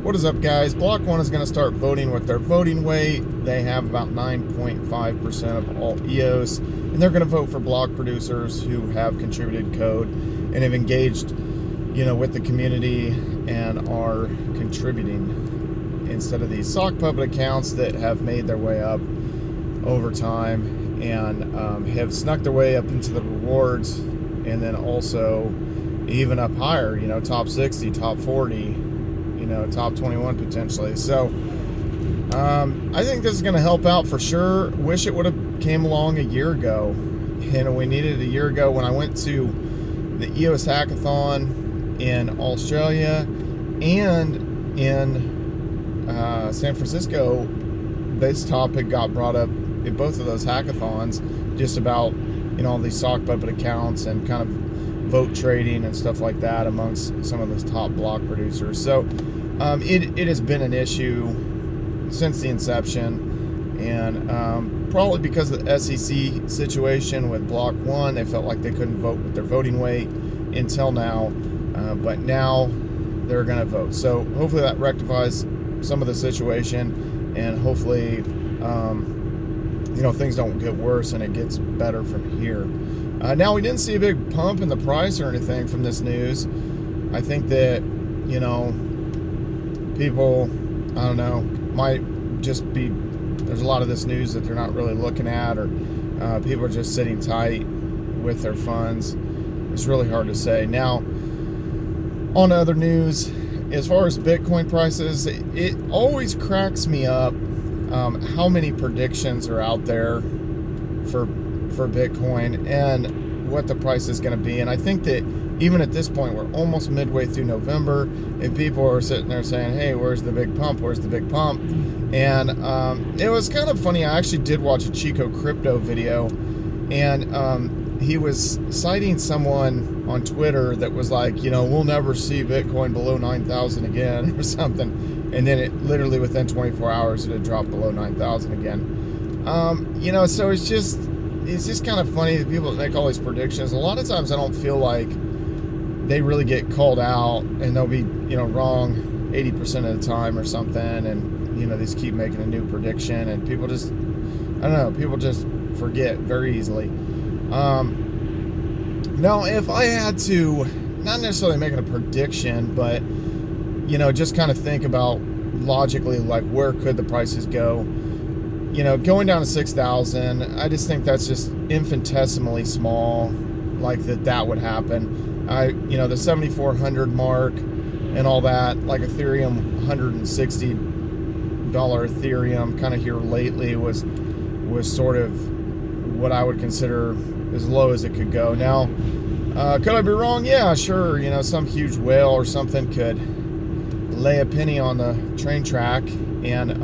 What is up, guys? Block 1 is going to start voting with their voting weight. They have about 9.5% of all EOS, and they're going to vote for block producers who have contributed code and have engaged, with the community and are contributing instead of these sock puppet accounts that have made their way up over time and have snuck their way up into the rewards, and then also even up higher, top 60, top 40, top 21 potentially. So I think this is going to help out for sure. Wish it would have came along a year ago. We needed it a year ago. When I went to the EOS hackathon in Australia and in San Francisco, this topic got brought up in both of those hackathons, just about all these sock puppet accounts and kind of vote trading and stuff like that amongst some of those top block producers. So it has been an issue since the inception, and probably because of the SEC situation with Block 1, they felt like they couldn't vote with their voting weight until now, but now they're going to vote. So hopefully that rectifies some of the situation, and hopefully things don't get worse and it gets better from here. Now, we didn't see a big pump in the price or anything from this news. I think that people, I don't know, might just be, there's a lot of this news that they're not really looking at, or people are just sitting tight with their funds. It's really hard to say. Now, on to other news, as far as Bitcoin prices, it always cracks me up how many predictions are out there for Bitcoin and what the price is going to be. And I think that even at this point, we're almost midway through November, and people are sitting there saying, hey, where's the big pump? Where's the big pump? And it was kind of funny. I actually did watch a Chico Crypto video, and he was citing someone on Twitter that was like, we'll never see Bitcoin below 9,000 again or something. And then it literally within 24 hours, it had dropped below 9,000 again. So it's just kind of funny that people make all these predictions. A lot of times I don't feel like they really get called out, and they'll be, wrong 80% of the time or something. And, they just keep making a new prediction, and people just, people just forget very easily. Now, if I had to, not necessarily making a prediction, but, just kind of think about logically, like, where could the prices go? Going down to 6,000, I just think that's just infinitesimally small, like that would happen. The 7,400 mark and all that, like Ethereum, $160 Ethereum kind of here lately was sort of what I would consider as low as it could go. Now, could I be wrong? Yeah, sure. Some huge whale or something could lay a penny on the train track and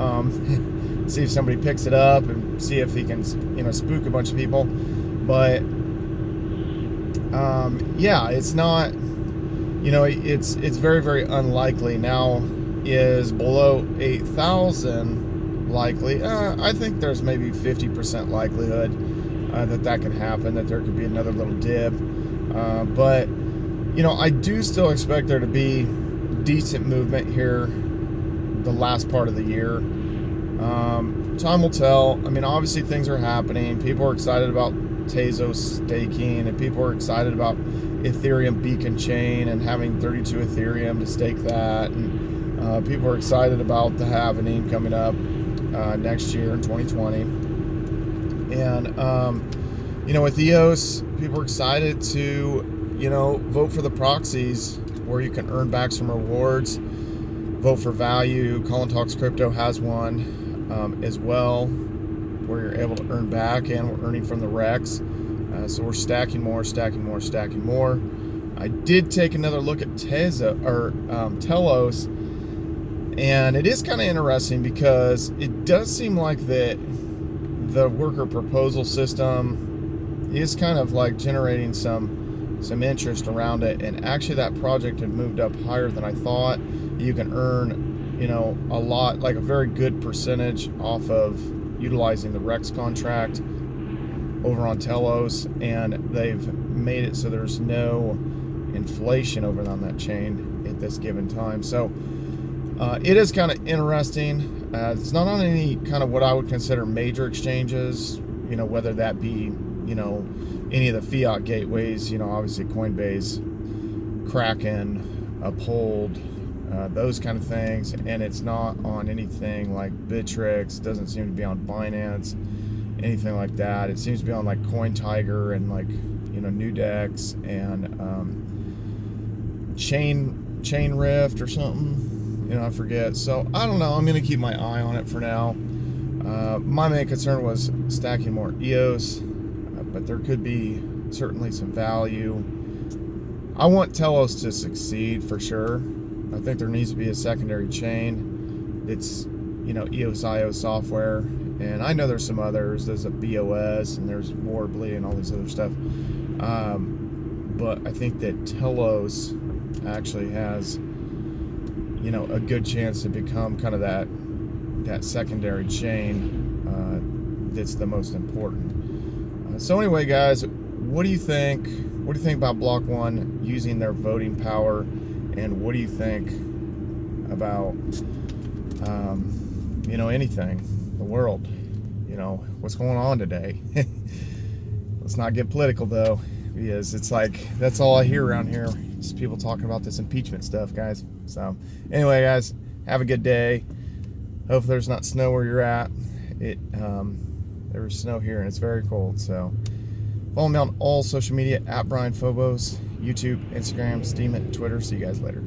see if somebody picks it up and see if he can, spook a bunch of people. But it's not, it's very, very unlikely. Now, is below 8,000 likely? I think there's maybe 50% likelihood that could happen, that there could be another little dip. But I do still expect there to be decent movement here the last part of the year. Time will tell. Obviously things are happening. People are excited about Telos staking, and people are excited about Ethereum Beacon Chain and having 32 Ethereum to stake that, and people are excited about the halvening coming up next year in 2020. And with EOS, people are excited to vote for the proxies where you can earn back some rewards. Vote for value. Colin Talks Crypto has one as well, where you're able to earn back, and we're earning from the Rex. So we're stacking more. I did take another look at Telos, and it is kind of interesting because it does seem like that the worker proposal system is kind of like generating some interest around it, and actually that project had moved up higher than I thought. You can earn a lot, like a very good percentage off of utilizing the Rex contract over on Telos, and they've made it so there's no inflation over on that chain at this given time. So It is kind of interesting. It's not on any kind of what I would consider major exchanges, whether that be, any of the fiat gateways, obviously Coinbase, Kraken, Uphold, those kind of things. And it's not on anything like Bittrex, doesn't seem to be on Binance, anything like that. It seems to be on like CoinTiger and like, Nudex and Chain Rift or something. I forget. So I don't know. I'm going to keep my eye on it for now. My main concern was stacking more EOS, but there could be certainly some value. I want Telos to succeed for sure. I think there needs to be a secondary chain. It's, EOS.io software, and I know there's some others. There's a BOS, and there's Warbly, and all this other stuff. But I think that Telos actually has, a good chance to become kind of that secondary chain that's the most important. So anyway, guys, what do you think? What do you think about Block One using their voting power, and what do you think about anything, the world? What's going on today? Let's not get political though, because it's like that's all I hear around here. Just people talking about this impeachment stuff, guys. So anyway, guys, have a good day. Hope there's not snow where you're at. There was snow here and it's very cold. So follow me on all social media at Brian Phobos, YouTube, Instagram, Steam it, Twitter. See you guys later.